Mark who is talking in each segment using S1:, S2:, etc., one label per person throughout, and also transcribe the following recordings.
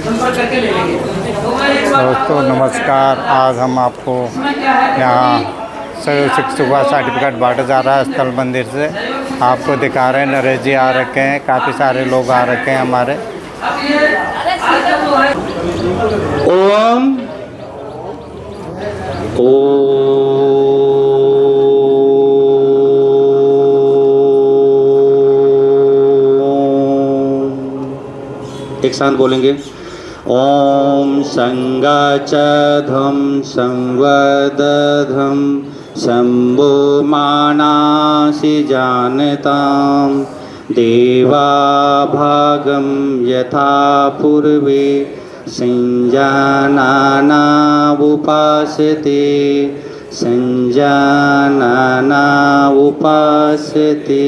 S1: दोस्तों नमस्कार। आज हम आपको यहाँ सहयोग सुबह सर्टिफिकेट बांटा जा रहा है स्थल मंदिर से, आपको दिखा रहे हैं। नरेश जी आ रखे हैं, काफ़ी सारे लोग आ रखे हैं हमारे।
S2: ओम एक साथ बोलेंगे। ओम संगचधम संवदधम शंभो मानासि जानताम देवा भागम यथा पूर्वे संजानाना उपासते संजानाना उपासते।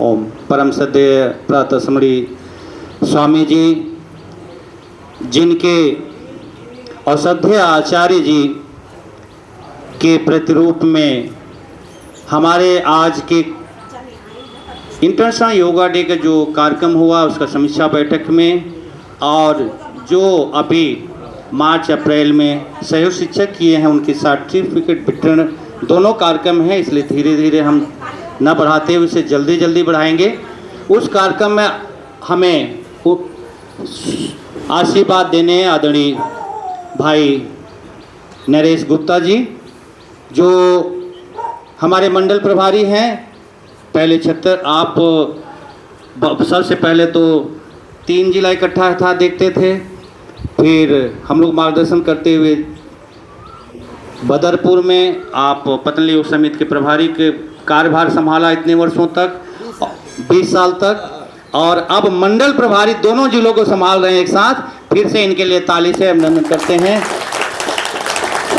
S2: ओम। परम सद्य प्रातः स्मृति स्वामी जी, जिनके औषध्य आचार्य जी के प्रतिरूप में हमारे आज के इंटरनेशनल योगा डे का जो कार्यक्रम हुआ उसका समीक्षा बैठक में, और जो अभी मार्च अप्रैल में सहयोग शिक्षक किए हैं उनकी सर्टिफिकेट वितरण दोनों कार्यक्रम हैं, इसलिए धीरे धीरे हम न बढ़ाते हुए उसे जल्दी जल्दी बढ़ाएंगे। उस कार्यक्रम में हमें आशीर्वाद देने आदरणीय भाई नरेश गुप्ता जी, जो हमारे मंडल प्रभारी हैं। पहले 76 आप सबसे पहले तो 3 जिला इकट्ठा था देखते थे, फिर हम लोग मार्गदर्शन करते हुए बदरपुर में आप पतंजलि योग समिति के प्रभारी के कार्यभार संभाला इतने वर्षों तक, 20 साल तक, और अब मंडल प्रभारी दोनों जिलों को संभाल रहे हैं एक साथ। फिर से इनके लिए ताली से अभिनंदन करते हैं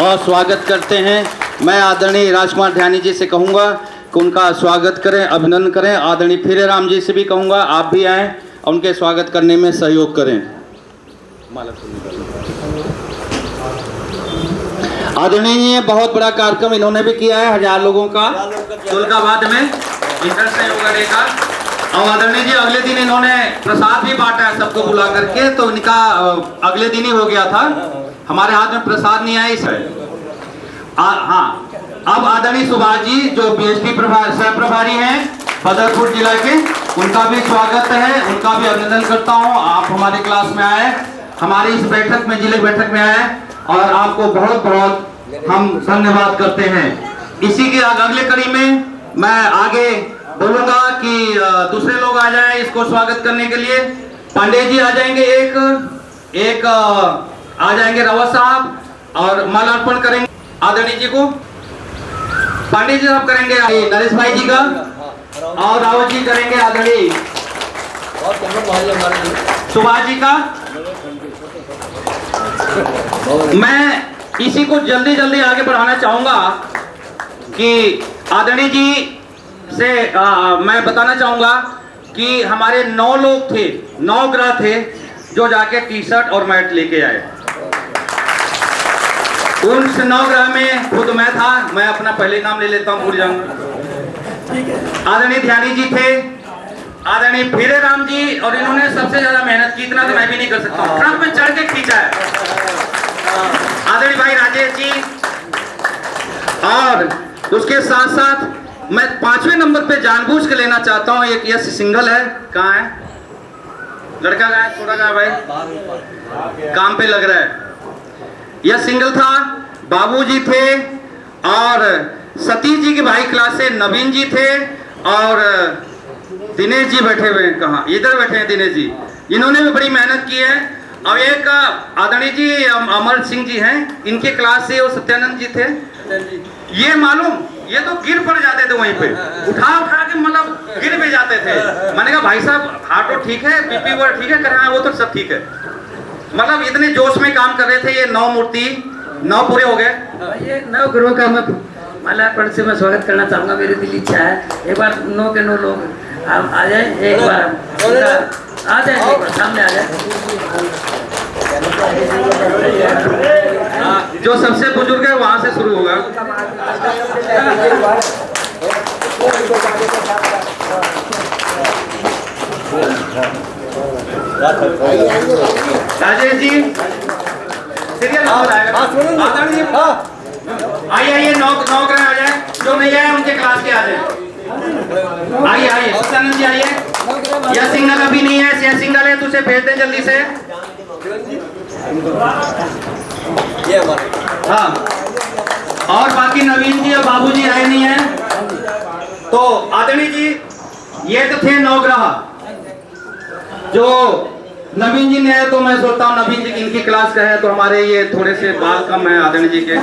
S2: और स्वागत करते हैं। मैं आदरणीय राजकुमार ध्यानी जी से कहूँगा कि उनका स्वागत करें, अभिनंदन करें। आदरणीय फिरे राम जी से भी कहूँगा आप भी आएँ और उनके स्वागत करने में सहयोग करें। आदरणीय बहुत बड़ा कार्यक्रम इन्होंने भी किया है, 1000 लोगों का तुलकाबाद में इंटरनेशनल योगा डे का। और आदरणीय जी अगले दिन इन्होंने प्रसाद भी बांटा है सबको बुला करके, तो इनका अगले दिन ही हो गया था। हमारे हाथ में प्रसाद नहीं आया इस हाँ। अब आदरणीय सुभाष जी जो बीएसपी सह प्रभारी हैं बदरपुर जिला के, उनका भी स्वागत है, उनका भी अभिनंदन करता हूं। आप हमारे क्लास में आए, हमारी इस बैठक में, जिले बैठक में आए, और आपको बहुत बहुत हम धन्यवाद करते हैं। इसी के अगले कड़ी में मैं आगे बोलूंगा कि दूसरे लोग आ जाएं इसको स्वागत करने के लिए। पांडे जी आ जाएंगे, एक आ जाएंगे रावत साहब, और मालार्पण करेंगे आदरणीय जी को। पांडे जी साहब करेंगे नरेश भाई जी का, और रावत जी करेंगे आदरणीय सुभाष जी का। मैं इसी को जल्दी जल्दी आगे बढ़ाना चाहूंगा कि आदरणीय जी से मैं बताना चाहूंगा कि हमारे 9 लोग थे, 9 ग्रह थे जो जाके टी-शर्ट और मैट लेके आए। उन 9 ग्रह में खुद मैं था, मैं अपना पहले नाम ले लेता हूँ, भूल जाऊंगा। आदरणीय ध्यानी जी थे, आदरणीय फिरे राम जी, और इन्होंने सबसे ज्यादा मेहनत की, इतना तो मैं भी नहीं कर सकता हूँ, ट्रक में चढ़ के खींचा है। आदरणीय भाई राजेश जी, और उसके साथ साथ मैं 5वें नंबर पे जानबूझ के लेना चाहता हूँ एक यश सिंगल है। कहाँ है लड़का? का है छोटा का भाई, काम पे लग रहा है। यह सिंगल था, बाबूजी थे, और सतीश जी की भाई क्लास से नवीन जी थे, और दिनेश जी बैठे हुए हैं। कहाँ? इधर बैठे हैं दिनेश जी, इन्होंने भी बड़ी मेहनत की है। और एक आदरणीय जी अमर सिंह जी हैं, इनके क्लास से वो सत्यानंद जी थे। ये मालूम, ये तो गिर पड़ जाते थे वहीं पे, उठा उठा के मतलब गिर भी जाते थे। मैंने कहा भाई साहब हार्ट तो ठीक है, बीपी वो ठीक है, करना वो तो सब ठीक है। मतलब इतने जोश में काम कर रहे थे। ये 9 मूर्ति 9 पूरे हो गए।
S3: ये 9 गुरुओं का मैं माल्यार्पण से मैं स्वागत करना चाहूँगा। मेरी दिल इच्छा है एक बार 9 के 9 लोग आप आ जाए, एक बार आ जाए, एक बार सामने आ जाए।
S2: जो सबसे बुजुर्ग है वहां से शुरू होगा। राजेश जी सीरियल नंबर आएगा। आदरणीय जी आइए आइए, 9 ग्रह आ जाए, जो नहीं आए उनके क्लास के आ जाए। आइए आइए सत्यानंद जी आइए। यह सिंगल अभी नहीं है, यह सिंगल है तो उसे भेज दें जल्दी से। हाँ, और बाकी नवीन जी और बाबू जी आए नहीं है। तो आदरणीय जी ये तो थे 9 ग्रह, जो नवीन जी ने है, तो मैं सोचता हूँ नवीन जी इनकी क्लास का है, तो हमारे ये थोड़े से बाल कम है आदरणीय जी के।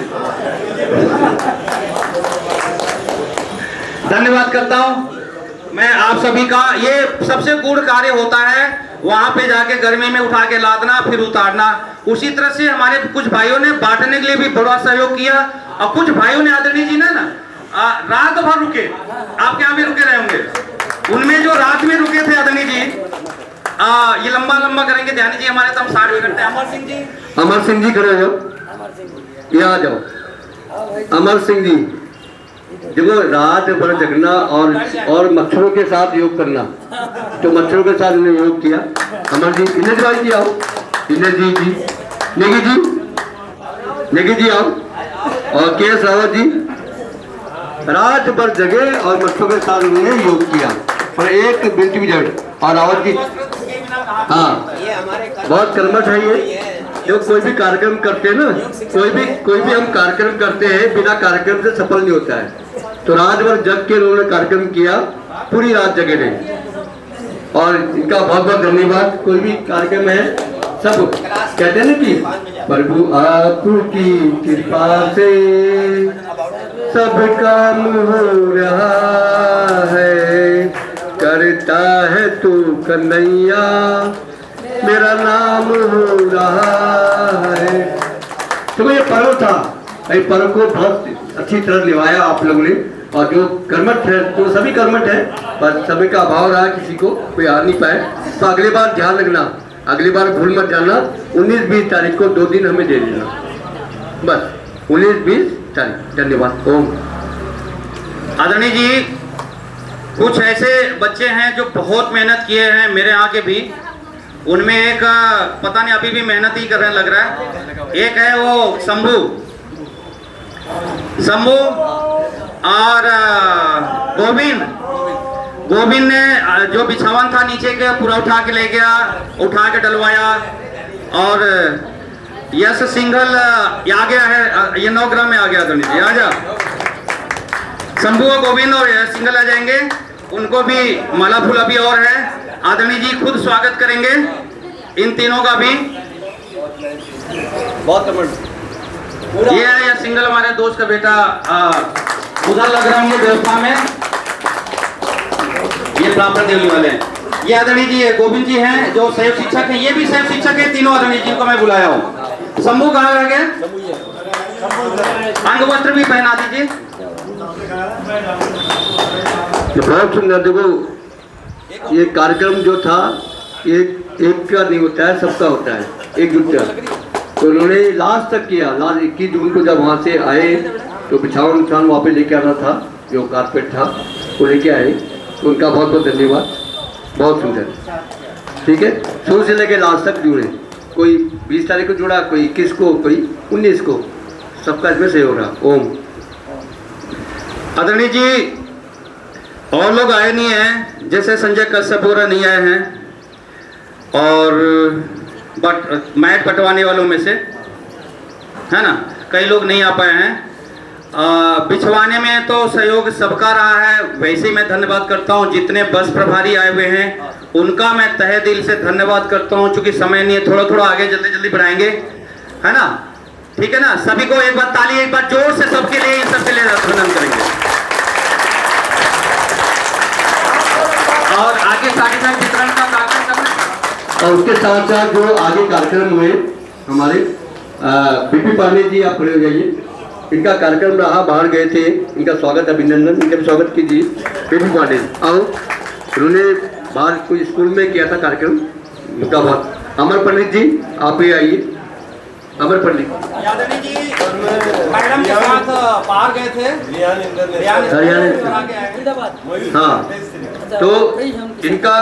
S2: धन्यवाद करता हूँ मैं आप सभी का। ये सबसे गूढ़ कार्य होता है, वहां पे जाके गर्मी में उठा के लादना फिर उतारना। उसी तरह से हमारे कुछ भाइयों ने बांटने के लिए भी बड़ा सहयोग किया, और कुछ भाइयों ने आदरणीय जी ने ना रात भर रुके, आपके यहाँ भी रुके रहे होंगे। उनमें जो रात में रुके थे आदरणीय जी, ये लंबा करेंगे ध्यान जी हमारे, तो हम 60 भी करते हैं।
S4: अमर सिंह जी खड़े हो जाओ, यहाँ आ जाओ। अमर सिंह जी, देखो रात भर जगना और मच्छरों के साथ योग करना, तो मच्छरों के साथ उन्होंने योग किया। अमर जी, इन्हें भाई जी आओ, इन्हें जी नेगी जी आओ, और के एस रावत जी रात भर जगे और मच्छरों के साथ उन्होंने योग किया, और एक बिल्कुल भी जड़। और रावत जी हाँ, बहुत कर्मठ है ये। जो कोई भी कार्यक्रम करते हैं ना, कोई भी हम कार्यक्रम करते हैं, बिना कार्यक्रम से सफल नहीं होता है। तो रात भर जग के उन्होंने कार्यक्रम किया, पूरी रात जगे रहे, और इनका बहुत बहुत धन्यवाद। कोई भी कार्यक्रम है, सब कहते हैं ना कि प्रभु आपकी कृपा से सब काम हो रहा है, करता है तू कन्हैया मेरा नाम हो रहा है। तो ये पर्व था, ये पर्व को बहुत अच्छी तरह निभाया आप लोगों ने। और जो कर्मठ है, तो सभी कर्मठ है, पर समय का अभाव रहा, किसी को कोई आ नहीं पाए। तो अगली बार ध्यान रखना, अगली बार भूल मत जाना, 19-20 तारीख को 2 दिन हमें दे देना, बस 19-20 तारीख। धन्यवाद। ओम।
S2: आदरणीय जी, कुछ ऐसे बच्चे हैं जो बहुत मेहनत किए हैं, मेरे यहाँ के भी। उनमें एक पता नहीं अभी भी मेहनत ही कर रहे लग रहा है। एक है वो शंभू और गोविंद ने जो बिछावन था नीचे के पूरा उठा के ले गया, उठा के डलवाया। और यश सिंघल आ गया है, ये 9 ग्राम में आ गया। आदरणीय जी आ जा, शंभू और गोविंद और यश सिंघल आ जाएंगे, उनको भी माला फूल अभी और है। आदरणीय जी खुद स्वागत करेंगे इन तीनों का भी। ये है यह सिंगल, हमारे दोस्त का बेटा, उधर लग रहा है व्यवस्था में, ये प्राप्त देने वाले हैं। ये आदरणीय जी गोविंद जी हैं जो सहयोग शिक्षक हैं, ये भी सहयोग शिक्षक है। तीनों आदरणीय जी को मैं बुलाया हूँ। शंभू कहाँ रह गए? अंग वस्त्र भी पहना दीजिए।
S4: बहुत सुंदर। देखो ये कार्यक्रम जो था, एक का नहीं होता है, सबका होता है, एकजुटता। तो उन्होंने लास्ट तक किया। लास्ट 21 जून को जब वहाँ से आए, तो बिछावन वहाँ पे लेके आना था, जो कारपेट था वो लेके आए, तो उनका बहुत बहुत धन्यवाद। बहुत सुंदर, ठीक है। शुरू से लेके लास्ट तक जुड़े, कोई 20 तारीख को जुड़ा, कोई 21 को, कोई 19 को, सबका इसमें सहयोग रहा। ओम।
S2: आदरणीय जी और लोग आए नहीं हैं, जैसे संजय कश्यप वगैरह नहीं आए हैं, और मैट पटवाने वालों में से है ना, कई लोग नहीं आ पाए हैं। बिछवाने में तो सहयोग सबका रहा है। वैसे मैं धन्यवाद करता हूं जितने बस प्रभारी आए हुए हैं, उनका मैं तहे दिल से धन्यवाद करता हूं। चूंकि समय नहीं है, थोड़ा आगे जल्दी बढ़ाएंगे, है ना, ठीक है ना। सभी को एक बार ताली, एक बार जोर से सबके लिए, सबके लिए अभिनंदन करेंगे। और आगे साथ वितरण का कार्यक्रम करना,
S4: और उसके साथ साथ जो आगे कार्यक्रम हुए हमारे बीपी पांडे जी, आप खड़े हो जाइए। इनका कार्यक्रम रहा, बाहर गए थे, इनका स्वागत, अभिनंदन, इनका भी स्वागत कीजिए। बीपी पांडे आओ, उन्होंने बाहर कोई स्कूल में किया था कार्यक्रम, उनका बहुत। अमर पंडित जी आप भी आइए। अमर पंडित
S2: जी मैडम के साथ बाहर गए थे,
S4: हरियाणा। हाँ, तो इनका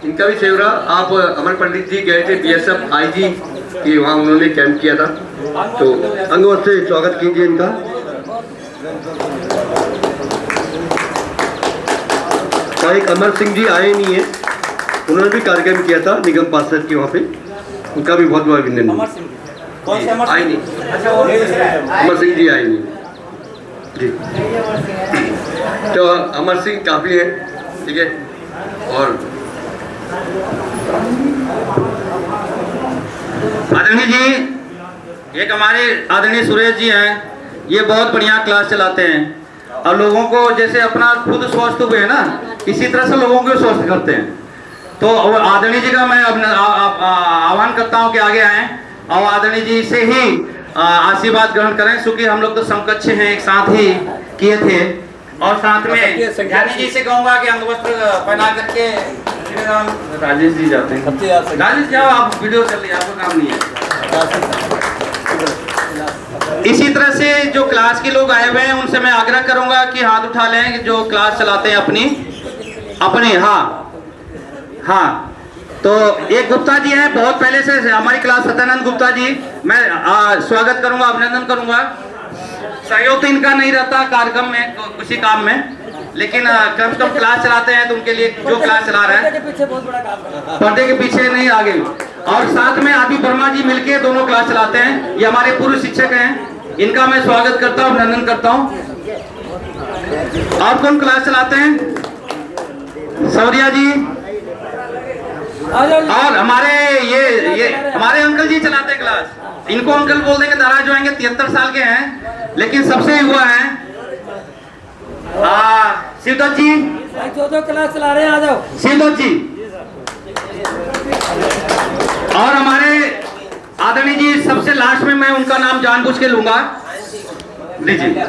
S4: इनका भी सेवा आप अमर पंडित जी गए थे BSF IG कि वहाँ उन्होंने कैंप किया था, तो अंगवत से स्वागत कीजिए इनका। एक अमर सिंह जी आए नहीं है, उन्होंने भी कार्यक्रम किया था निगम पार्षद के वहाँ पे, उनका भी बहुत बहुत अभिनंदन। आए नहीं, अमर सिंह जी आए नहीं जी। तो अमर सिंह काफी है, ठीक है। और
S2: आदरणीय जी, एक हमारे आदरणीय सुरेश जी हैं, ये बहुत बढ़िया क्लास चलाते हैं और लोगों को जैसे अपना खुद स्वस्थ हुए है ना, इसी तरह से लोगों को स्वस्थ करते हैं। तो आदरणीय जी का मैं आह्वान करता हूं कि आगे आएं और आदरणीय जी से ही आशीर्वाद ग्रहण करें, क्योंकि हम लोग तो समकक्ष हैं, एक साथ ही किए थे। और साथ में ज्ञानी जी से कहूंगा कि अंगवस्त्र पहना करके राजेश जी जाते हैं। राजेश जाओ, आप वीडियो चल रही है, आपको काम नहीं है। इसी तरह से जो क्लास के लोग आए हुए हैं उनसे मैं आग्रह करूंगा कि हाथ उठा लें, जो क्लास चलाते हैं अपनी। हाँ, तो एक गुप्ता जी हैं, बहुत पहले से हमारी क्लास, सत्यानंद गुप्ता जी, मैं स्वागत करूंगा, अभिनंदन करूंगा। सहयोग तो इनका नहीं रहता कार्यक्रम में, किसी काम में, लेकिन कम से कम क्लास चलाते हैं, तो उनके लिए जो क्लास चला रहा है पर्दे के पीछे नहीं, आगे। और साथ में आदि वर्मा जी मिलके दोनोदोनों क्लास चलाते हैं, ये हमारे पूर्व शिक्षक हैं, इनका मैं स्वागत करता हूँ, अभिनंदन करता हूँ। और कौन क्लास चलाते हैं? सौरिया जी। और हमारे ये हमारे अंकल जी चलाते हैं क्लास, इनको अंकल बोल देंगे, नाराज होंगे, 73 साल के हैं, लेकिन सबसे युवा हैं। शिवदत्त जी
S3: जो क्लास चला रहे हैं, आ जाओ
S2: शिवदत्त जी। और हमारे आदरणीय जी, सबसे लास्ट में मैं उनका नाम जानबूझ के लूंगा, लीजिए।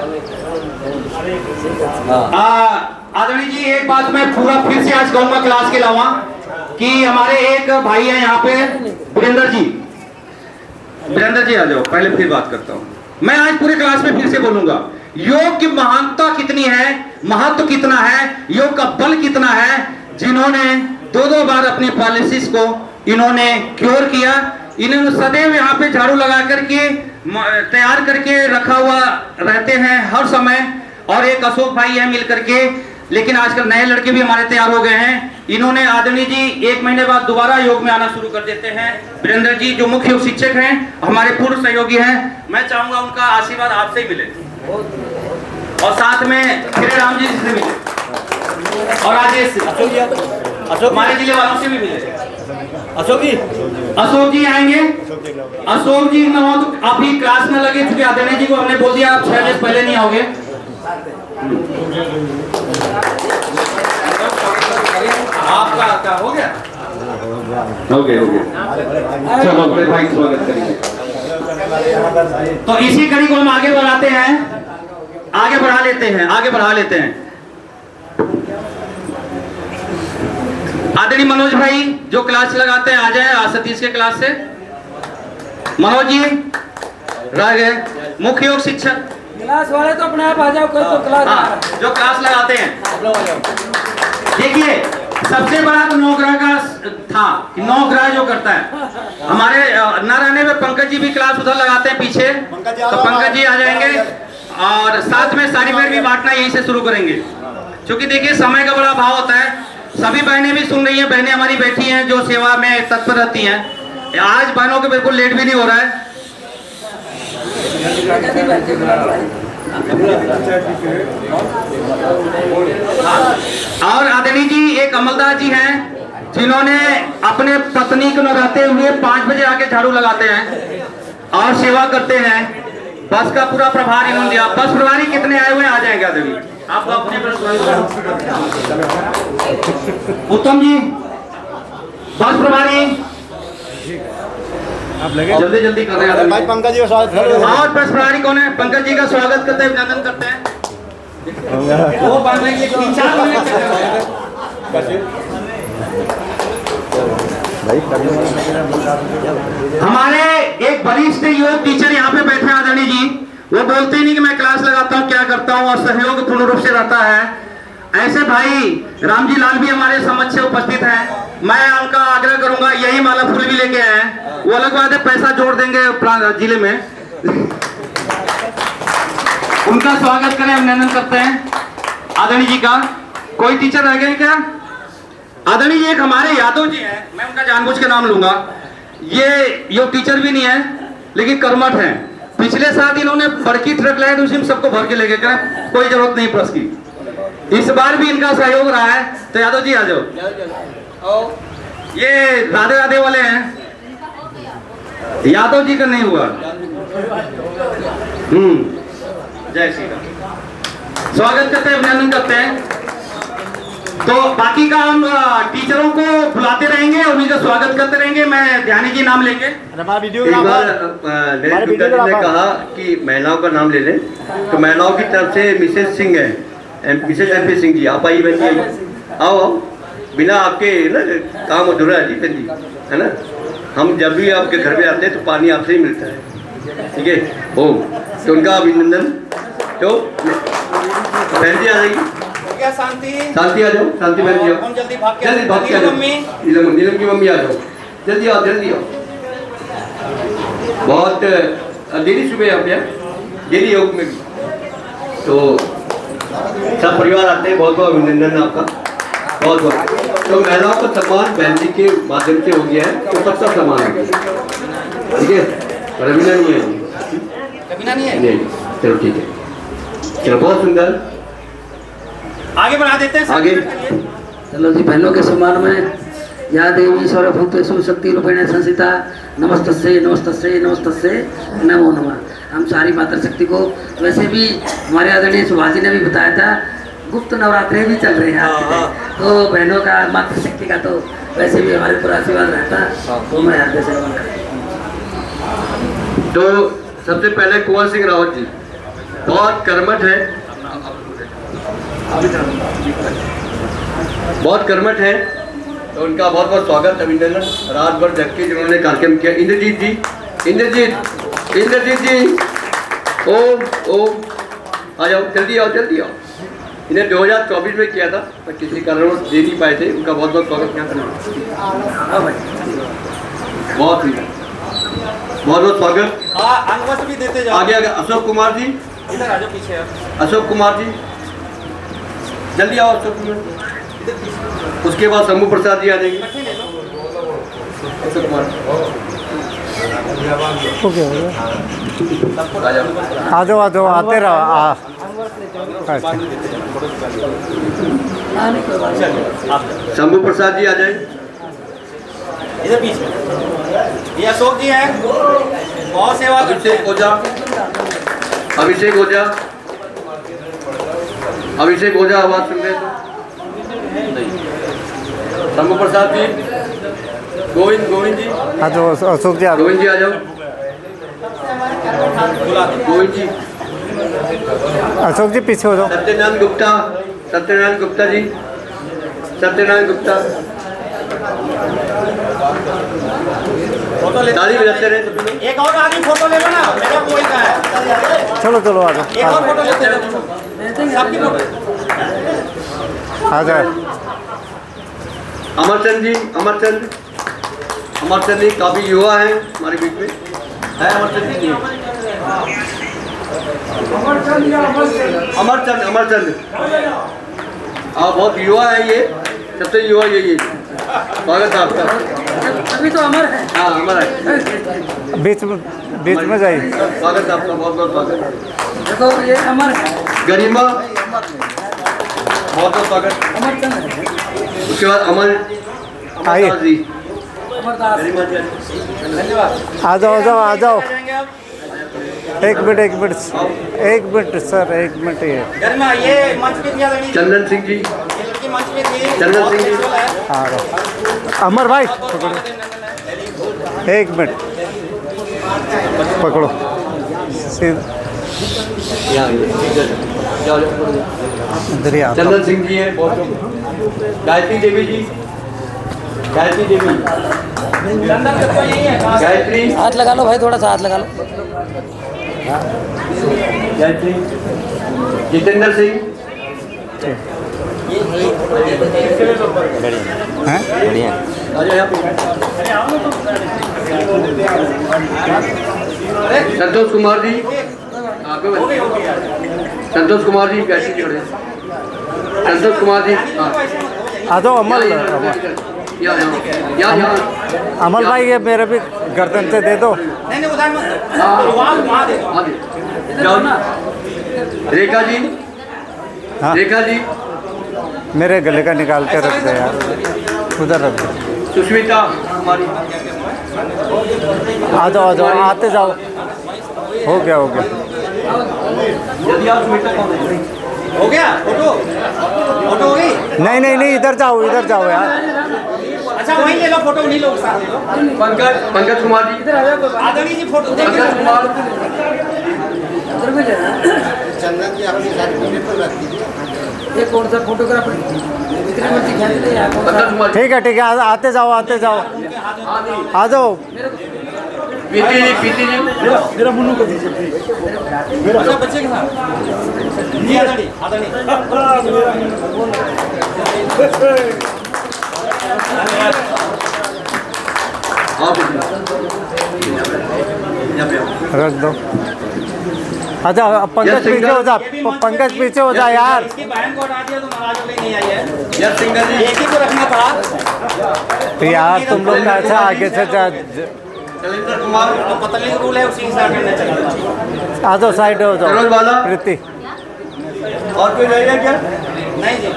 S2: आदरणीय जी, एक बात मैं पूरा फिर से आज कहूंगा क्लास के अलावा, कि हमारे एक भाई है यहाँ पे, वीरेंद्र जी। वीरेंद्र जी आ जाओ, पहले फिर बात करता हूँ। मैं आज पूरे क्लास में फिर से बोलूंगा, योग की महानता कितनी है, महत्व कितना है, योग का बल कितना है। जिन्होंने 2-2 बार अपनी पैरालिसिस को इन्होंने क्योर किया, इन्होंने सदैव यहाँ पे झाड़ू लगा करके तैयार करके रखा हुआ रहते हैं हर समय। और एक अशोक भाई है मिल करके, लेकिन आजकल नए लड़के भी हमारे तैयार हो गए हैं। इन्होंने आदरणीय जी 1 महीने बाद दोबारा योग में आना शुरू कर देते हैं। वीरेंद्र जी जो मुख्य योग शिक्षक हैं, हमारे पूर्व सहयोगी हैं, मैं चाहूंगा उनका आशीर्वाद आपसे ही मिले, और साथ में श्री राम जी से मिले, और राजेश अशोक हमारे जिले वालों से भी मिले। अशोक जी आएंगे। अशोक जी न हो तो अभी क्लास में लगे, क्योंकि आदरणीय जी को हमने बोल दिया आप 6 बजे पहले नहीं आओगे। आपका हो गया? हो गया। चलो अपने भाई स्वागत करेंगे। तो इसी कड़ी को हम आगे बढ़ाते हैं, आगे बढ़ा लेते हैं। आदरणीय मनोज भाई जो क्लास लगाते हैं, आ जाए सतीश के क्लास से। मनोज जी रह गए, मुख्य योग शिक्षक।
S3: क्लास वाले तो अपने आप आ जाओ, कोई तो क्लास
S2: जो क्लास लगाते हैं। देखिए, सबसे बड़ा तो नौग्रह का था, नौग्रह जो करता है हमारे न रहने में, पंकज जी भी क्लास उधर लगाते हैं पीछे, तो पंकज जी आ जाएंगे। और साथ में साड़ी पेड़ भी बांटना यहीं से शुरू करेंगे, क्योंकि देखिए समय का बड़ा भाव होता है। सभी बहनें भी सुन रही हैं, बहनें हमारी बैठी हैं जो सेवा में तत्पर रहती हैं। आज बहनों के बिल्कुल लेट भी नहीं हो रहा है। और आदरणीय जी एक अमलदार जी हैं, जिन्होंने अपने पत्नी को न रहते हुए 5 बजे आके झाड़ू लगाते हैं और सेवा करते हैं। बस का पूरा प्रभार इन्होंने दिया। बस प्रभारी कितने आए हुए हैं, आ जाएंगे आदरणीय आप अपने उत्तम जी बस प्रभारी जल्दी जल्दी कर रहे हैं भाई। पंकज जी का स्वागत करो। और बस प्रभारी कौन है? पंकज जी का स्वागत करते हैं, अभिनंदन करते हैं। वो बनने के लिए 3-4 हमारे एक वरिष्ठ योग टीचर यहाँ पे बैठे हैं आदरणीय जी, वो बोलते ही नहीं कि मैं क्लास लगाता हूँ, क्या करता हूँ, और सहयोग पूर्ण रूप से रहता है। ऐसे भाई रामजी लाल भी हमारे समक्ष से उपस्थित हैं। मैं उनका आग्रह करूंगा, यही माला फूल भी लेके आए हैं, वो अलग बात है, पैसा जोड़ देंगे जिले में। उनका स्वागत करें, अभिनंदन करते हैं आदरणीय जी का। कोई टीचर रह गए क्या? आदरणीय जी एक हमारे यादव जी हैं, मैं उनका जानबूझ के नाम लूंगा। ये टीचर भी नहीं है लेकिन कर्मठ हैं। पिछले साल इन्होंने बड़की ट्रक लाए, उसी में सबको भर के लेके गए, कोई जरूरत नहीं प्रेस की। इस बार भी इनका सहयोग रहा है, तो यादव जी आ जाओ। ये राधे राधे वाले हैं, यादव जी का नहीं हुआ। जय श्री राम। स्वागत करते हैं, अभिनंदन करते हैं। तो बाकी का हम टीचरों को बुलाते रहेंगे, उन्हीं का स्वागत करते रहेंगे। मैं ध्यानी जी नाम लेंगे।
S4: एक बार नरेश गुप्ता जी ने कहा कि महिलाओं का नाम ले लें, तो महिलाओं की तरफ से मिसेस सिंह है, मिसेस MP सिंह जी, आप आइए बहन जी, आओ। बिना आपके ना काम अधूरा है जी बहन जी, है ना। हम जब भी आपके घर में आते हैं तो पानी आपसे ही मिलता है, ठीक है। हो तो उनका अभिनंदन। तो बहन जी आ जाइए,
S2: क्या शांति
S4: शांति आ जाओ, शांति बहन जी आओ,
S2: जल्दी भाग के
S4: आ जाओ। नीलम की मम्मी आ जाओ, जल्दी आओ, जल्दी आओ। बहुत देरी सुबह आप यहाँ डेली योग में भी, तो सब परिवार आते हैं। बहुत बहुत अभिनंदन आपका, बहुत बहुत। तो महिलाओं का सम्मान बहन जी के माध्यम से हो गया है, तो सबका सम्मान हो गया, ठीक है। रवीना नहीं है,
S2: कभी नहीं है,
S4: नहीं, चलो ठीक है, चलो बहुत सुंदर।
S2: आगे बढ़ा देते हैं
S4: आगे
S3: चलो जी, बहनों के सम्मान में या देवी सर्वभूतेषु शक्ति रूपेण संस्थिता नमस्तस्यै नमस्तस्यै नमस्तस्यै नमो नमः। हम सारी माता शक्ति को, वैसे भी हमारे आदरणीय सुभाष जी ने भी बताया था, गुप्त नवरात्रे भी चल रहे हैं आज, तो बहनों का माता शक्ति का तो वैसे भी हमारे ऊपर आशीर्वाद रहता है, तो मैं हार्दिक से नमन करता हूं।
S4: तो सबसे पहले कुंवर सिंह रावत जी बहुत कर्मठ है, बहुत कर्मठ है, तो उनका बहुत बहुत स्वागत, अभिनंदन। रात भर जग के जिन्होंने कार्यक्रम किया। इंद्रजीत जी, इंद्रजीत जी, ओम ओम आ जाओ, जल्दी आओ, जल्दी आओ। इन्हें 2024 में किया था, पर किसी कारणवश दे नहीं पाए थे। उनका बहुत बहुत स्वागत यहाँ करना, बहुत बहुत स्वागत।
S2: भी देते जाओ।
S4: आगे आगे अशोक कुमार जी,
S2: इधर आ जाओ पीछे।
S4: अशोक कुमार जी जल्दी आओ, अशोक कुमार। उसके बाद शंभू प्रसाद जी आ जाएंगे। अशोक कुमार
S1: आ जाओ आ जाओ, आते रहो।
S4: शंभू प्रसाद जी आ जाए।
S2: इधर पीछे ये अशोक जी हैं, बहुत सेवा करते हैं।
S4: अभिषेक ओझा, अभिषेक ओझा, अभिषेक ओझा आवाज सुन रहे हैं तो? शंभू प्रसाद जी, गोविंद जी
S1: आ जाओ, अशोक जी आ जाओ।
S4: गोविंद जी आ जाओ, गोविंद जी।
S1: अशोक जी पीछे हो जाओ।
S4: सत्यनारायण गुप्ता, सत्यनारायण गुप्ता जी, सत्यनारायण गुप्ता ताली बजाते रहे।
S2: एक और आदमी फोटो ले लो ना, मेरा कोई का है।
S1: चलो चलो आ जाओ,
S2: एक और फोटो लेते हैं, सबकी फोटो।
S1: आ जाओ।
S4: अमरचंद जी, अमरचंद जी काफी युवा है हमारे बीच में, है अमरचंद जी। अमरचंद बहुत युवा है, ये सबसे युवा यही है। स्वागत है आपका।
S3: अभी तो अमर है।
S4: हाँ अमर है,
S1: बीच में जाइए।
S4: स्वागत है आपका, बहुत बहुत स्वागत।
S3: देखो ये अमर है,
S4: गरिमा, बहुत बहुत स्वागत। उसके बाद
S1: आइए।
S4: अमर जी,
S3: अमरदास।
S4: गरिमा जी,
S2: धन्यवाद।
S1: आ जाओ आ जाओ आ जाओ।
S2: जाएंगे आप।
S1: एक मिनट सर, एक मिनट। ये
S2: गरिमा ये मंच पे दिया लड़की,
S4: चंदन सिंह जी,
S2: ये लड़की मंच पे थी।
S4: चंदन सिंह जी।
S1: आ रहा। अमर भाई पकड़ो, एक मिनट पकड़ो। इधर ही आता हूँ।
S4: चंदन सिंह जी है, गायत्री देवी जी, गायत्री देवी, गायत्री,
S3: हाथ लगा लो भाई, थोड़ा सा हाथ लगा लो।
S4: गायत्री, जितेंद्र सिंह,
S1: हैं?
S4: संतोष कुमार जी, संतोष कुमार जी कैसे खड़े? संतोष कुमार जी, हाँ।
S1: आ जाओ अमल,
S4: यहाँ
S1: अमल भाई ये मेरे भी गर्दन से दे दो।
S2: नहीं नहीं उधर मत दो, वहाँ दे।
S4: जाओ ना। रेखा जी,
S1: हाँ
S4: रेखा जी,
S1: मेरे गले का निकाल के रख दे यार, उधर रख दो।
S4: सुष्मिता कुमारी,
S1: आ जाओ आते जाओ। हो गया
S4: यदि आप सुष्मिता
S2: हो गया फोटो, फोटो हो गई।
S1: नहीं इधर जाओ यार।
S2: अच्छा वहीं ले लो फोटो, नहीं लो साथ ले लो।
S4: पंकज कुमार जी,
S2: आदरणीय जी फोटो
S4: पंकज कुमार,
S3: ये कौन सा फोटोग्राफर?
S4: पंकज कुमार,
S1: ठीक है आते जाओ आ जाओ।
S4: पीती जी, पीती जी,
S2: मेरा मुन्नू को दीजिए अच्छा बच्चे के साथ जी। आदरणीय
S1: रख दो। अच्छा पंकज पीछे हो जा यार।
S2: इसकी बहन को हटा दिया तो नाराज हो गई, नहीं आई है।
S4: यश सिंघल जी,
S2: एक ही को रखना पड़ा।
S1: तो यार तुम लोग का अच्छा आगे से
S4: शैलेंद्र कुमार,
S2: पतली रूल है उसी हिसाब से चलना।
S1: आ जाओ साइड हो जाओ।
S4: सरोज बाला,
S1: प्रीति
S4: और कोई रहेगा क्या?
S2: नहीं जी।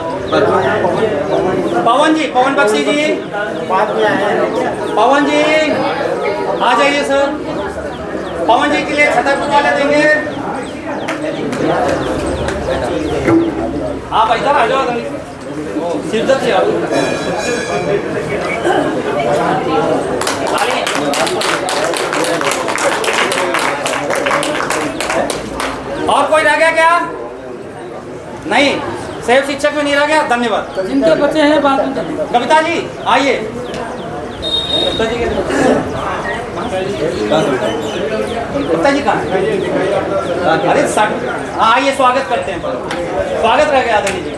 S2: पवन जी, पवन बख्शी जी, पवन जी आ जाइए सर। पवन जी के लिए छतरपुर वाले देंगे। आप इधर आ जाओ, शिवदत्त जी और कोई रह गया क्या? नहीं, सेव शिक्षक में नहीं रह गया। धन्यवाद।
S3: जिनके बच्चे हैं बाद में
S2: कविता जी आइए। गुप्ता जी कहाँ है? अरे हाँ आइए, स्वागत करते हैं। स्वागत रह गया आदरणीय जी।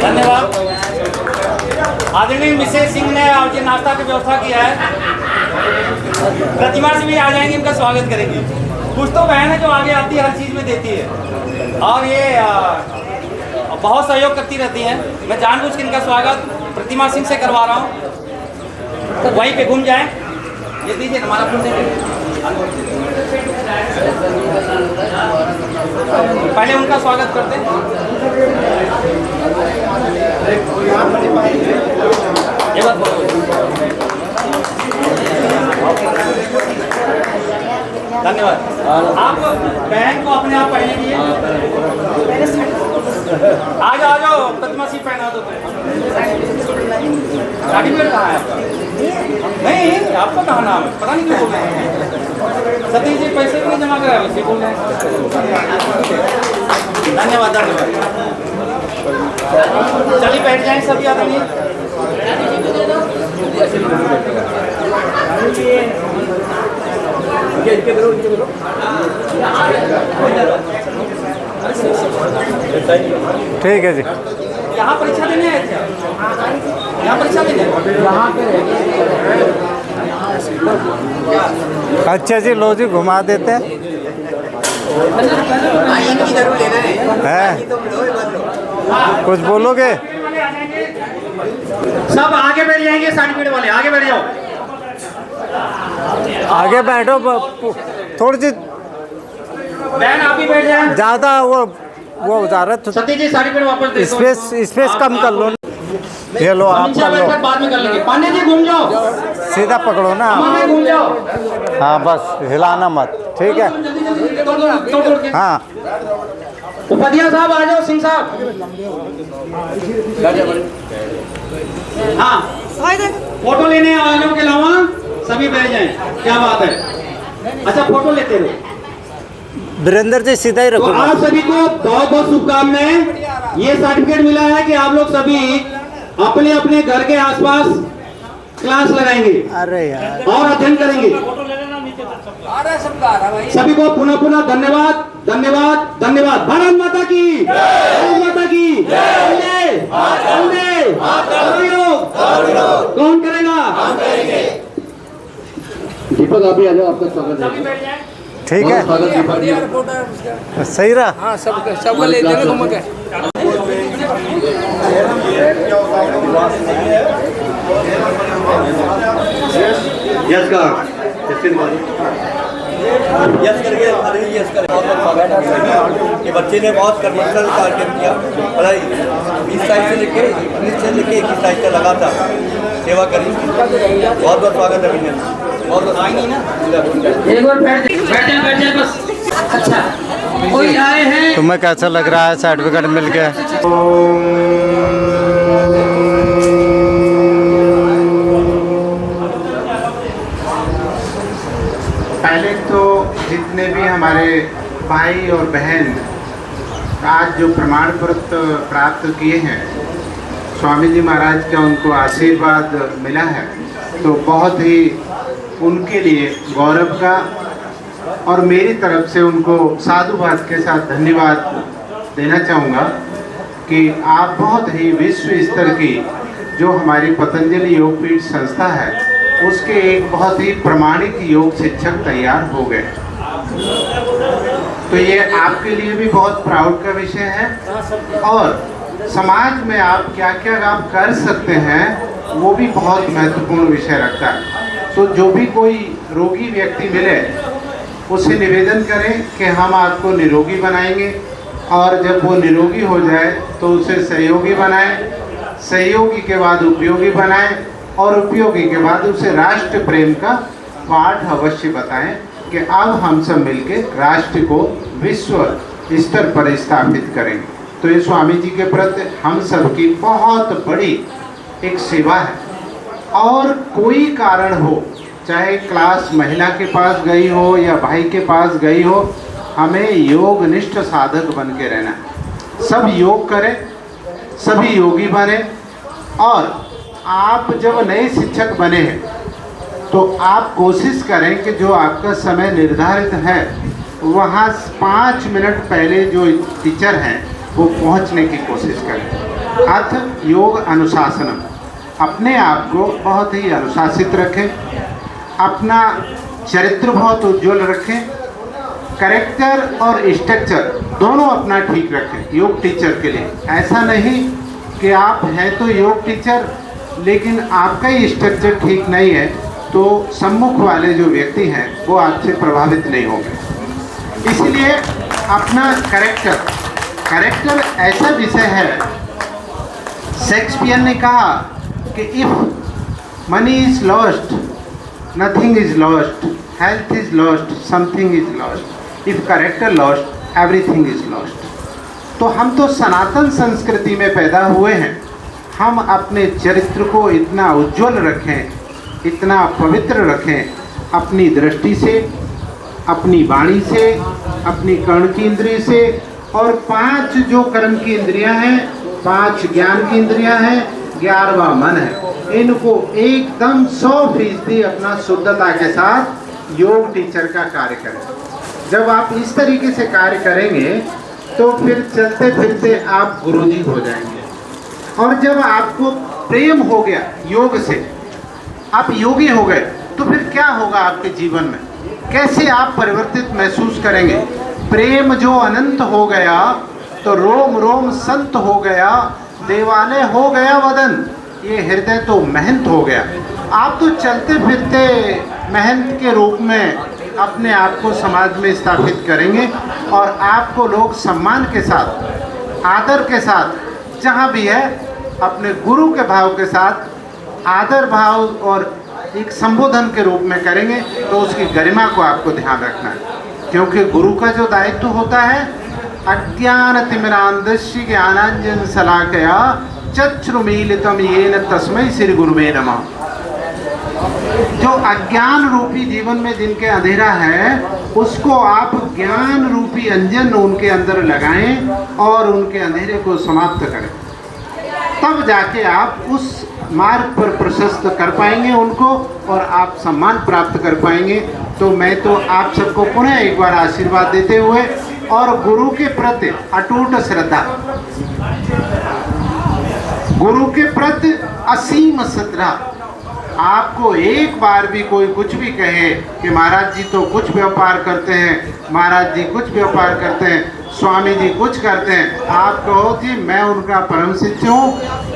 S2: धन्यवाद। आदरणीय मिसेस सिंह ने आज नाश्ता की व्यवस्था किया है। प्रतिमा से भी आ जाएंगे, इनका स्वागत करेंगे। कुछ तो बहन है जो आगे आती है, हर चीज़ में देती है और ये बहुत सहयोग करती रहती हैं। मैं जानबूझ के इनका स्वागत प्रतिमा सिंह से करवा रहा हूँ। तो वहीं पे घूम जाएं। ये दीजिए हमारा फूल देंगे। पहले उनका स्वागत करते हैं। ये बात बोलो। धन्यवाद। आप बहन को अपने आप पहने दिए। आ जाओ प्रतिमा सिंह पहना दो। सर्टिफिकेट कहाँ है आपका? नहीं आपका कहाँ नाम है? पता नहीं क्यों बोल रहे हैं। सतीश जी पैसे भी जमा कराए, वैसे बोल रहे हैं। धन्यवाद। चलिए बैठ जाएं सभी आदमी।
S1: ठीक है जी।
S2: यहाँ परीक्षा देने आए थे? यहाँ परीक्षा देने यहाँ पे
S1: अच्छा जी, लो जी घुमा देते हैं। कुछ बोलोगे?
S2: सब आगे बैठ जाएंगे। सर्टिफिकेट वाले आगे बैठ जाओ।
S1: आगे बैठो, थोड़ी सी
S2: बहन आप ही बैठ जाए।
S1: ज़्यादा वो उजारत
S2: सतीश जी सर्टिफिकेट वापस दे दो।
S1: स्पेस कम कर लो। ये लो आप कर लो।
S2: बाद में कर लेंगे। पांडे जी घूम जाओ,
S1: सीधा पकड़ो ना।
S2: घूम जाओ।
S1: हाँ बस हिलाना मत, ठीक है। हाँ
S2: उपाध्याय साहब आ जाओ। सिंह साहब हाँ, फोटो लेने वालों के अलावा सभी बैठ जाएं। क्या बात है? अच्छा फोटो लेते रहो।
S1: वीरेंद्र जी सीधा ही
S2: तो
S1: रखो।
S2: आप सभी को बहुत बहुत शुभकामनाएं। ये सर्टिफिकेट मिला है कि आप लोग सभी अपने अपने घर के आसपास क्लास लगाएंगे
S1: अरे यार
S2: और अध्ययन करेंगे। सभी को पुनः पुनः धन्यवाद धन्यवाद धन्यवाद। भारत माता की, भारत माता की वंदे वंदे सहयोग। कौन करेगा?
S4: दीपक आप भी आ जाओ, आपका स्वागत है।
S1: ठीक है,
S4: बहुत स्वागत दीपक।
S1: सही रहा।
S3: हाँ सबका ले लेंगे घूम के।
S4: यस का
S5: यस करके अरे यस कर बहुत स्वागत है। ये बच्चे ने बहुत कर्मठता कार्य किया, पढ़ाई 20 तारीख से लेके 19 से लेके 21 तारीख तक लगातार सेवा करी। बहुत बहुत स्वागत है भैया, बहुत बहुत आएंगी ना।
S3: एक बार बैठ जाए बस। अच्छा कोई आए हैं?
S1: तुम्हें कैसा लग रहा है सर्टिफिकेट मिल के?
S6: पहले तो जितने भी हमारे भाई और बहन आज जो प्रमाण पत्र प्राप्त किए हैं, स्वामी जी महाराज का उनको आशीर्वाद मिला है, तो बहुत ही उनके लिए गौरव का और मेरी तरफ से उनको साधुवाद के साथ धन्यवाद देना चाहूँगा कि आप बहुत ही विश्व स्तर की जो हमारी पतंजलि योगपीठ संस्था है उसके एक बहुत ही प्रमाणित योग शिक्षक तैयार हो गए। तो ये आपके लिए भी बहुत प्राउड का विषय है और समाज में आप क्या क्या आप कर सकते हैं वो भी बहुत महत्वपूर्ण विषय रखता है। तो जो भी कोई रोगी व्यक्ति मिले उसे निवेदन करें कि हम आपको निरोगी बनाएंगे और जब वो निरोगी हो जाए तो उसे सहयोगी बनाएं, सहयोगी के बाद उपयोगी बनाएं और उपयोगी के बाद उसे राष्ट्र प्रेम का पाठ अवश्य बताएं कि अब हम सब मिलके राष्ट्र को विश्व स्तर पर स्थापित करेंगे। तो ये स्वामी जी के प्रति हम सबकी बहुत बड़ी एक सेवा है। और कोई कारण हो, चाहे क्लास महिला के पास गई हो या भाई के पास गई हो, हमें योग निष्ठ साधक बन के रहना है। सब योग करें, सभी योगी बने। और आप जब नए शिक्षक बने हैं तो आप कोशिश करें कि जो आपका समय निर्धारित है वहाँ 5 मिनट पहले जो टीचर हैं वो पहुँचने की कोशिश करें। अथ योग अनुशासनम, अपने आप को बहुत ही अनुशासित रखें, अपना चरित्र बहुत उज्जवल रखें, कैरेक्टर और स्ट्रक्चर दोनों अपना ठीक रखें योग टीचर के लिए। ऐसा नहीं कि आप हैं तो योग टीचर लेकिन आपका ही स्ट्रक्चर ठीक नहीं है तो सम्मुख वाले जो व्यक्ति हैं वो आपसे प्रभावित नहीं होंगे। इसलिए अपना कैरेक्टर ऐसा विषय है, शेक्सपियर ने कहा कि if money is lost nothing is lost, health is lost something is lost, if character lost everything is lost. तो हम तो सनातन संस्कृति में पैदा हुए हैं, हम अपने चरित्र को इतना उज्जवल रखें, इतना पवित्र रखें अपनी दृष्टि से, अपनी वाणी से, अपनी कर्ण की इंद्रिय से और 5 जो कर्म की इंद्रियां हैं, 5 ज्ञान की इंद्रियां हैं, 11वां मन है, इनको एकदम 100% अपना शुद्धता के साथ योग टीचर का कार्य करें। जब आप इस तरीके से कार्य करेंगे तो फिर चलते फिरते आप गुरुजी हो जाएंगे। और जब आपको प्रेम हो गया योग से, आप योगी हो गए, तो फिर क्या होगा आपके जीवन में, कैसे आप परिवर्तित महसूस करेंगे। प्रेम जो अनंत हो गया तो रोम रोम संत हो गया, देवालय हो गया वदन, ये हृदय तो महंत हो गया। आप तो चलते फिरते महंत के रूप में अपने आप को समाज में स्थापित करेंगे और आपको लोग सम्मान के साथ, आदर के साथ, जहाँ भी है अपने गुरु के भाव के साथ आदर भाव और एक संबोधन के रूप में करेंगे। तो उसकी गरिमा को आपको ध्यान रखना है, क्योंकि गुरु का जो दायित्व होता है अज्ञान तिमिरांधस्य ज्ञानांजन शलाकया चक्षुरुमीलितम येन तस्मै श्री गुरुवे नमः। जो अज्ञान रूपी जीवन में जिनके अंधेरा है उसको आप ज्ञान रूपी अंजन उनके अंदर लगाएं और उनके अंधेरे को समाप्त करें। तब जाके आप उस मार्ग पर प्रशस्त कर पाएंगे उनको और आप सम्मान प्राप्त कर पाएंगे। तो मैं तो आप सबको पुनः एक बार आशीर्वाद देते हुए और गुरु के प्रति अटूट श्रद्धा, गुरु के प्रति असीम श्रद्धा। आपको एक बार भी कोई कुछ भी कहे कि महाराज जी तो कुछ व्यापार करते हैं, महाराज जी कुछ व्यापार करते हैं, स्वामी जी कुछ करते हैं, आप कहो कि मैं उनका परम शिष्य हूँ।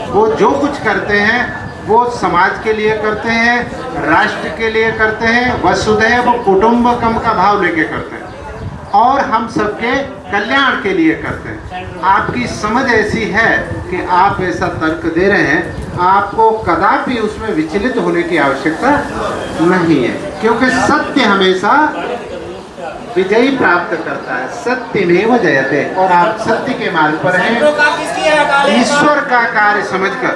S6: वो जो कुछ करते हैं वो समाज के लिए करते हैं, राष्ट्र के लिए करते हैं, वसुधैव कुटुंबकम का भाव लेके करते हैं और हम सबके कल्याण के लिए करते हैं। आपकी समझ ऐसी है कि आप ऐसा तर्क दे रहे हैं, आपको कदापि उसमें विचलित होने की आवश्यकता नहीं है, क्योंकि सत्य हमेशा विजयी प्राप्त करता है। सत्यमेव जयते, और आप सत्य के मार्ग पर हैं। ईश्वर का कार्य समझकर,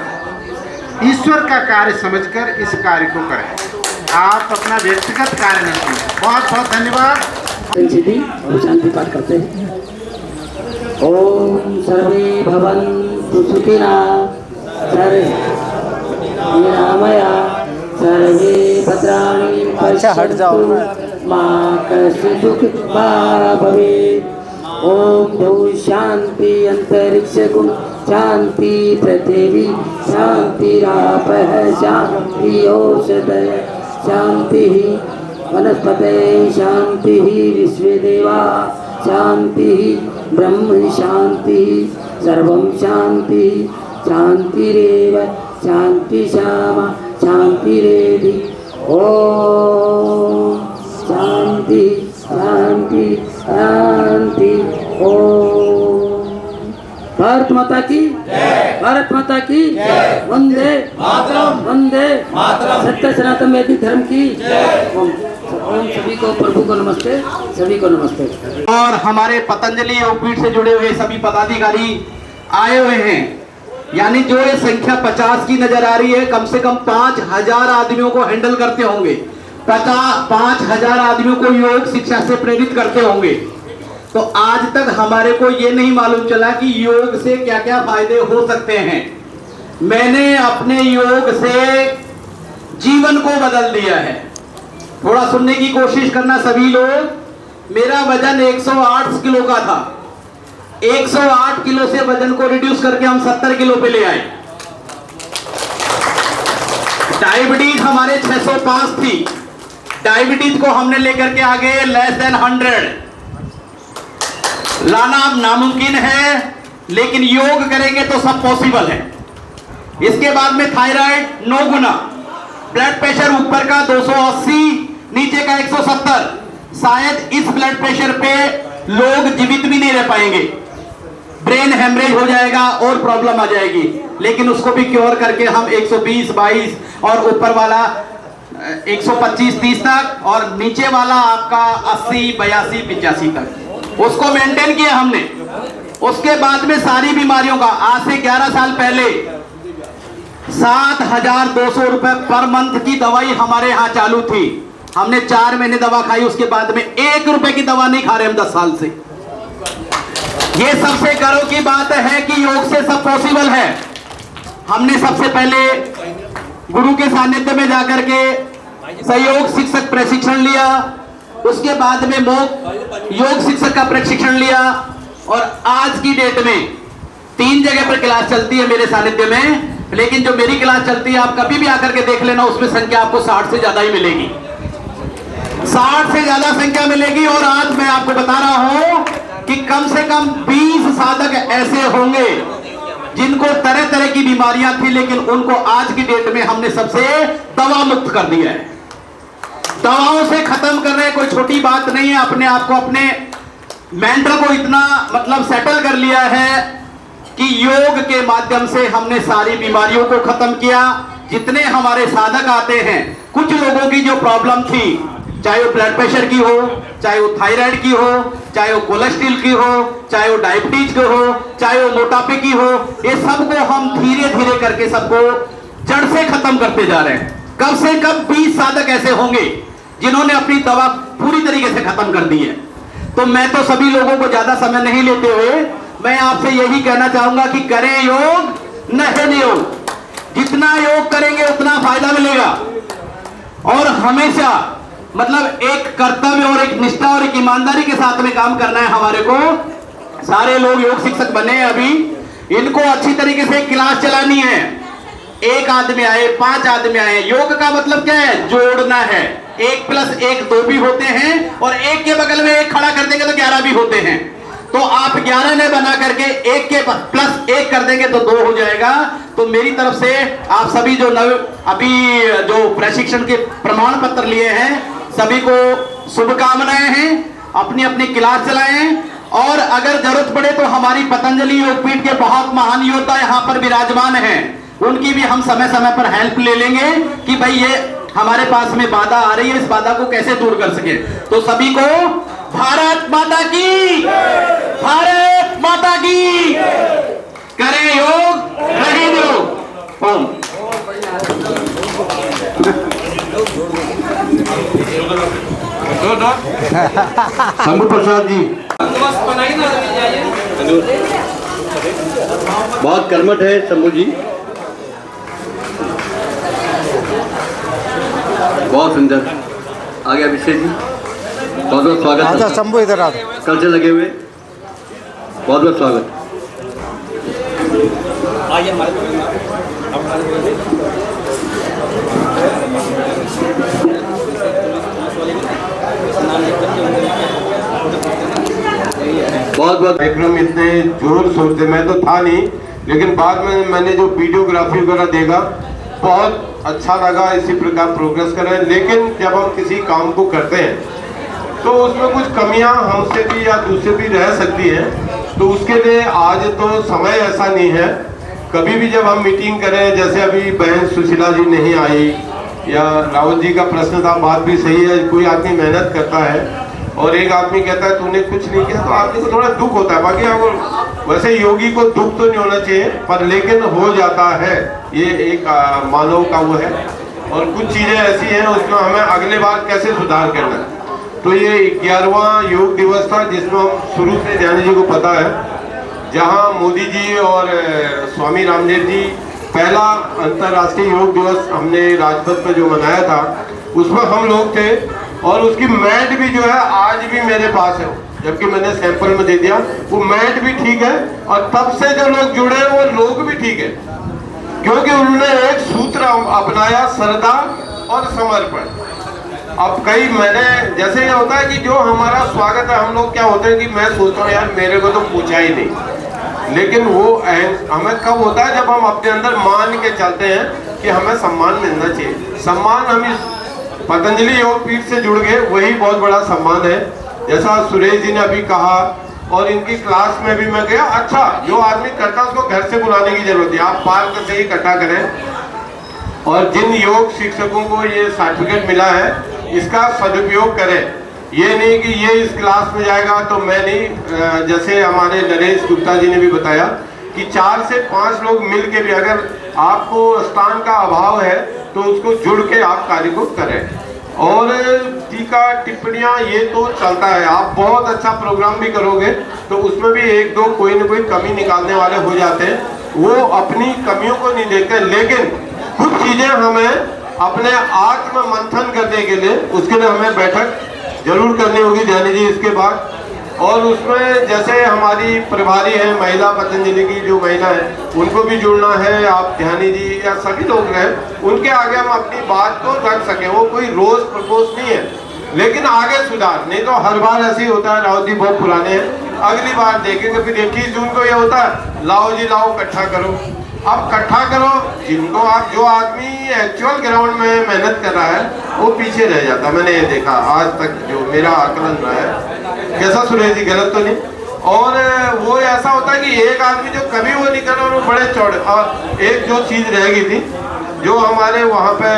S6: ईश्वर का कार्य समझकर इस कार्य को करें, आप अपना व्यक्तिगत कार्य न करें। बहुत बहुत धन्यवाद।
S3: सिद्धि और शांति पाठ करते हैं। ओम सर्वे भवन्तु सुखिनः, सर्वे निरामया, सर्वे भद्राणि पश्यन्तु, मा कश्चित् दुःखभाग् भवेत्। ओम द्यौः शांति अंतरिक्षगुण शांति, पृथिवी शांतिरापः शांति, औषधयः शांतिः, वनस्पतये शांतिः, विश्वे देवा शांतिः, ब्रह्म शांतिः, सर्वं शांतिः, शांतिरेव शांति श्यामा शांतिरेधि। ओम शांति शांति शांति। ओम भारत माता की, भारत माता की वंदे मातरम, वंदे मातरम। सत्य सनातन वैदिक धर्म की ओम। सभी को प्रभु को नमस्ते, सभी को नमस्ते।
S2: और हमारे पतंजलि योगपीठ से जुड़े हुए सभी पदाधिकारी आए हुए हैं, यानी जो ये संख्या 50 की नजर आ रही है, कम से कम 5000 आदमियों को हैंडल करते होंगे, 5000 आदमियों को योग शिक्षा से प्रेरित करते होंगे। तो आज तक हमारे को ये नहीं मालूम चला कि योग से क्या क्या फायदे हो सकते हैं। मैंने अपने योग से जीवन को बदल दिया है। थोड़ा सुनने की कोशिश करना सभी लोग। मेरा वजन 108 किलो का था, 108 किलो से वजन को रिड्यूस करके हम 70 किलो पे ले आए। डायबिटीज हमारे 605 थी, डायबिटीज को हमने लेकर के आ गए लेस देन 100। लाना नामुमकिन है, लेकिन योग करेंगे तो सब पॉसिबल है। इसके बाद में थायराइड 9 गुना, ब्लड प्रेशर ऊपर का 280, नीचे का 170। शायद इस ब्लड प्रेशर पे लोग जीवित भी नहीं रह पाएंगे, ब्रेन हेमरेज हो जाएगा और प्रॉब्लम आ जाएगी। लेकिन उसको भी क्योर करके हम 120, 22 और ऊपर वाला 125, 30 तक, और नीचे वाला आपका 80, 82, 85 तक उसको मेंटेन किया हमने। उसके बाद में सारी बीमारियों का आज से 11 साल पहले 7,200 रुपए पर मंथ की दवाई हमारे यहाँ चालू थी। हमने 4 महीने दवा खाई, उसके बाद में 1 रुपए की दवा नहीं खा रहे हम 10 साल से। ये सबसे गर्व की बात है कि योग से सब पॉसिबल है। हमने सबसे पहले गुरु के सानिध्य में जाकर के सहयोग शिक्षक प्रशिक्षण लिया, उसके बाद में योग शिक्षक का प्रशिक्षण लिया, और आज की डेट में 3 जगह पर क्लास चलती है मेरे सानिध्य में। लेकिन जो मेरी क्लास चलती है, आप कभी भी आकर के देख लेना, उसमें संख्या आपको 60 से ज्यादा ही मिलेगी, 60 से ज्यादा संख्या मिलेगी। और आज मैं आपको बता रहा हूं कि कम से कम 20 साधक ऐसे होंगे जिनको तरह तरह की बीमारियां थी, लेकिन उनको आज की डेट में हमने सबसे दवा मुक्त कर दिया है। दवाओं से खत्म कर रहे, कोई छोटी बात नहीं है। अपने आप को, अपने मेंटर को इतना मतलब सेटल कर लिया है कि योग के माध्यम से हमने सारी बीमारियों को खत्म किया। जितने हमारे साधक आते हैं, कुछ लोगों की जो प्रॉब्लम थी, चाहे वो ब्लड प्रेशर की हो, चाहे वो थायराइड की हो, चाहे वो कोलेस्ट्रॉल की हो, चाहे वो डायबिटीज की हो, चाहे वो मोटापे की हो, ये सबको हम धीरे धीरे करके सबको जड़ से खत्म करते जा रहे हैं। कम से कम 20 साधक ऐसे होंगे जिन्होंने अपनी दवा पूरी तरीके से खत्म कर दी है। तो मैं तो सभी लोगों को ज्यादा समय नहीं लेते हुए मैं आपसे यही कहना चाहूंगा कि करें योग, नहीं योग। जितना योग करेंगे उतना फायदा मिलेगा। और हमेशा मतलब एक कर्तव्य और एक निष्ठा और एक ईमानदारी के साथ में काम करना है हमारे को। सारे लोग योग शिक्षक बने हैं अभी, इनको अच्छी तरीके से क्लास चलानी है। एक आदमी आए, 5 आदमी आए, योग का मतलब क्या है? जोड़ना है। 1 + 1 2 भी होते हैं और एक के बगल में एक खड़ा कर देंगे तो 11 भी होते हैं। तो आप 11 ने बना करके 1 के +1 कर देंगे तो 2 हो जाएगा। तो मेरी तरफ से आप सभी जो अभी जो प्रशिक्षण के प्रमाण पत्र लिए हैं सभी को शुभकामनाएं हैं। अपनी अपनी क्लास चलाएं और अगर जरूरत पड़े तो हमारी पतंजलि योगपीठ के बहुत महान योद्धा यहाँ पर विराजमान हैं, उनकी भी हम समय समय पर हेल्प ले लेंगे कि भाई ये हमारे पास में बाधा आ रही है, इस बाधा को कैसे दूर कर सके। तो सभी को भारत माता की, भारत माता की। करें योग, रहें योग। ओम।
S4: शंभू प्रसाद जी बहुत कर्मठ है। शंभू जी बहुत सुंदर। आगे अभिषेक जी बहुत बहुत स्वागत।
S1: आजा शंभू इधर आ।
S4: कल से लगे हुए बहुत बहुत स्वागत।
S6: बहुत बहुत कार्यक्रम इतने जोर शोर से मैं तो था नहीं, लेकिन बाद में मैंने जो वीडियोग्राफी वगैरह देखा बहुत अच्छा लगा। इसी प्रकार प्रोग्रेस करें, लेकिन जब हम किसी काम को करते हैं तो उसमें कुछ कमियां हमसे भी या दूसरे भी रह सकती हैं। तो उसके लिए आज तो समय ऐसा नहीं है। कभी भी जब हम मीटिंग करें, जैसे अभी बहन सुशीला जी नहीं आई या रावत जी का प्रश्न था, बात भी सही है। कोई आदमी मेहनत करता है और एक आदमी कहता है तूने कुछ नहीं किया, तो आदमी को थोड़ा दुख होता है। बाकी हम वैसे योगी को दुख तो नहीं होना चाहिए, पर लेकिन हो जाता है, ये एक मानव का वो है। और कुछ चीज़ें ऐसी हैं उसमें हमें अगले बार कैसे सुधार करना है। तो ये 11वां योग दिवस था जिसमें हम शुरू से ज्ञानी जी को पता है, जहाँ मोदी जी और स्वामी रामदेव जी पहला अंतर्राष्ट्रीय योग दिवस हमने राजपथ पर जो मनाया था उसमें हम लोग थे। और उसकी मैट भी जो है आज भी मेरे पास है, जबकि मैंने सैंपल में दे दिया। वो मैट भी ठीक है और तब से जो लोग जुड़े वो लोग भी ठीक है, क्योंकि उन्होंने एक सूत्र अपनाया, श्रद्धा और समर्पण। अब कई मैंने जैसे ये होता है कि जो हमारा स्वागत है, हम लोग क्या होते हैं कि मैं सोचता हूँ यार मेरे को तो पूछा ही नहीं, लेकिन वो हमें कब होता है जब हम अपने अंदर मान के चलते हैं कि हमें सम्मान मिलना चाहिए। सम्मान हम इस पतंजलि योगपीठ से जुड़ गए, वही बहुत बड़ा सम्मान है। जैसा सुरेश जी ने अभी कहा और इनकी क्लास में भी मैं गया। अच्छा, जो आदमी करता है उसको घर से बुलाने की जरूरत है, आप पार्क से ही इकट्ठा करें। और जिन योग शिक्षकों को ये सर्टिफिकेट मिला है इसका सदुपयोग करें। ये नहीं कि ये इस क्लास में जाएगा तो मैं नहीं। जैसे हमारे नरेश गुप्ता जी ने भी बताया कि 4 से 5 लोग मिल के भी अगर आपको स्थान का अभाव है तो उसको जुड़ के आप कार्य को करें। और टीका टिप्पणियाँ ये तो चलता है, आप बहुत अच्छा प्रोग्राम भी करोगे तो उसमें भी 1-2 कोई न कोई कमी निकालने वाले हो जाते हैं। वो अपनी कमियों को नहीं देखते, लेकिन कुछ चीज़ें हमें अपने आत्म मंथन करने के लिए उसके लिए हमें बैठक जरूर करनी होगी ध्यानी जी इसके बाद। और उसमें जैसे हमारी प्रभारी है महिला पतंजलि की जो महिला है उनको भी जुड़ना है। आप ध्यानी जी या सभी लोग हैं उनके आगे हम अपनी बात को रख सकें। वो कोई रोज प्रपोज नहीं है, लेकिन आगे सुधार। नहीं तो हर बार ऐसे ही होता है, राव जी बहुत पुराने हैं, अगली बार देखेंगे फिर 21 जून को ये होता है लाओ जी लाओ इकट्ठा करो। अब इकट्ठा करो जिनको आप, जो आदमी एक्चुअल ग्राउंड में मेहनत कर रहा है वो पीछे रह जाता है। मैंने ये देखा आज तक जो मेरा आकलन रहा है। कैसा सुरेश जी, गलत तो नहीं? और वो ऐसा होता है कि एक आदमी जो कभी वो नहीं कर रहा वो बड़े चौड़े। और एक जो चीज़ रह गई थी, जो हमारे वहाँ पे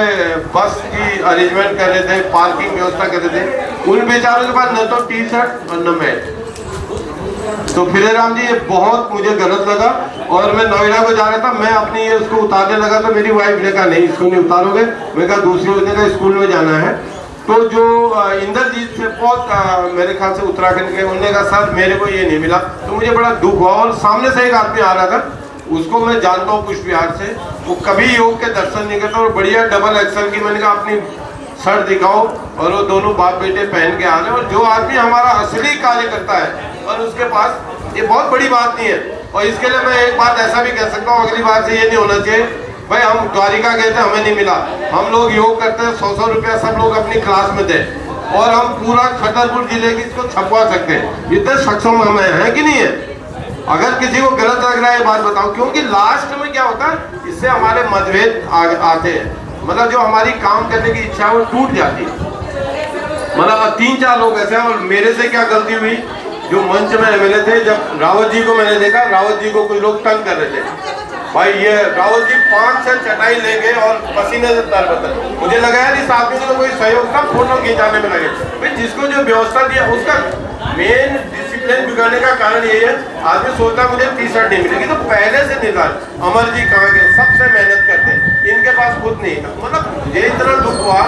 S6: बस की अरेंजमेंट कर रहे थे, पार्किंग व्यवस्था कर रहे थे, उन बेचारों के पास न तो टी-शर्ट और न मैट। तो फिर राम जी ये बहुत मुझे गलत लगा। और मैं नोएडा को जा रहा था, मैं अपनी ये उसको उतारने लगा तो मेरी वाइफ ने कहा नहीं इसको नहीं उतारोगे। मैं कहा दूसरी उसने कहा स्कूल में जाना है। तो जो इंद्रजीत से बहुत मेरे ख्याल से उत्तराखंड के, उन्होंने कहा सर मेरे को ये नहीं मिला। तो मुझे बड़ा दुख हुआ। और सामने से एक आदमी आ रहा था
S7: उसको मैं जानता हूँ पुष्प विहार से, वो कभी योग के दर्शन नहीं करता। और बढ़िया डबल एक्सल की मैंने कहा अपनी शर्ट दिखाओ, और वो दोनों बाप बेटे पहन के आ रहे हैं। और जो आदमी हमारा असली कार्य करता है और उसके पास, ये बहुत बड़ी बात नहीं है। और इसके लिए मैं एक बात ऐसा भी कह सकता हूँ, अगली बार से ये नहीं होना चाहिए भाई हम द्वारिका गए थे हमें नहीं मिला। हम लोग योग करते हैं, 100-100 रुपया सब लोग अपनी क्लास में दे, और हम पूरा छतरपुर जिले की इसको छपवा सकते हैं। इतने सक्षम हम हैं कि नहीं है? अगर किसी को गलत लग रहा है ये बात बताओ, क्योंकि लास्ट में क्या होता है, इससे हमारे मतभेद आते हैं। मतलब जो हमारी काम करने की इच्छा है वो टूट जाती है। मतलब 3-4 लोग ऐसे हैं। और मेरे से क्या गलती हुई, जो मंच में एमएलए थे, जब रावत जी को मैंने देखा, रावत जी को कुछ लोग तंग कर रहे थे भाई, ये रावत जी 5-6 चटाई ले गए और पसीने से तर-बतर। मुझे लगा यार इस आदमी को तो कोई सहयोग था, फोटो खिंचाने में लगे भाई। जिसको जो व्यवस्था दिया उसका मेन डिसिप्लिन बिगड़ने का कारण यही है, आदमी सोचता मुझे टी-शर्ट नहीं मिलेगी, तो पहले से निर्धारित। अमर जी कहाँ गए, सबसे मेहनत करते हैं, इनके पास खुद नहीं था। मतलब मुझे इतना दुख हुआ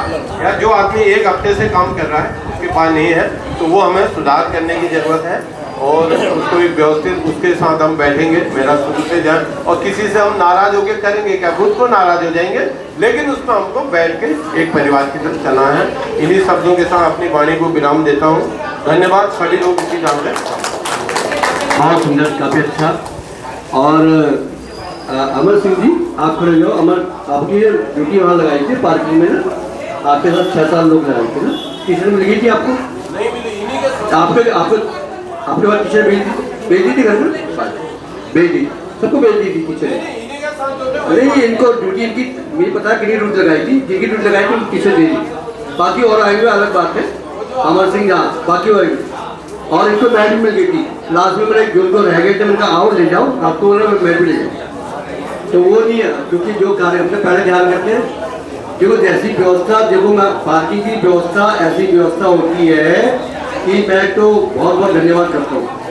S7: यार, जो आदमी 1 हफ्ते से काम कर रहा है उसके पास नहीं है, तो वो हमें सुधार करने की जरूरत है। और उसको एक व्यवस्थित, उसके साथ हम बैठेंगे, मेरा शुरू से जाए, और किसी से हम नाराज होकर करेंगे क्या, खुद को नाराज हो जाएंगे, लेकिन उसमें हमको बैठ के एक परिवार की तरफ चलना है। इन्हीं शब्दों के साथ अपनी वाणी को विराम देता हूँ। धन्यवाद सभी लोग इसी नाम से।
S4: बहुत सुंदर, काफ़ी अच्छा। और अमर सिंह जी आप खड़े हो। अमर, आपकी ड्यूटी वहाँ लगाई थी पार्किंग में ना, आपके साथ 6-7 लोग लगाए थे ना, टी-शर्ट मिल गई थी आपको?
S7: नहीं मिली, इन्हीं के
S4: आपके बाद टी-शर्ट भेज दी थी घर में, भेज दी, सबको भेज दी थी टी-शर्ट। नहीं, इनको ड्यूटी इनकी मुझे पता है कितनी ड्यूटी लगाई थी, जिनकी ड्यूटी लगाई थी उनकी टी-शर्ट दे दी। बाकी और आएंगे अलग बात है, अमर सिंह जहाँ बाकी वो आएंगे। और इनको मैट भी मिल गई थी लास्ट में, मेरे जो रह गए थे उनका आओ ले जाओ, आपको मैट भी ले जाओ। तो वो नहीं है, क्योंकि जो कार्य अपने पहले ध्यान रखते हैं, देखो जैसी व्यवस्था, देखो मैं पार्किंग की व्यवस्था ऐसी व्यवस्था होती है कि मैं तो बहुत बहुत धन्यवाद करता हूँ।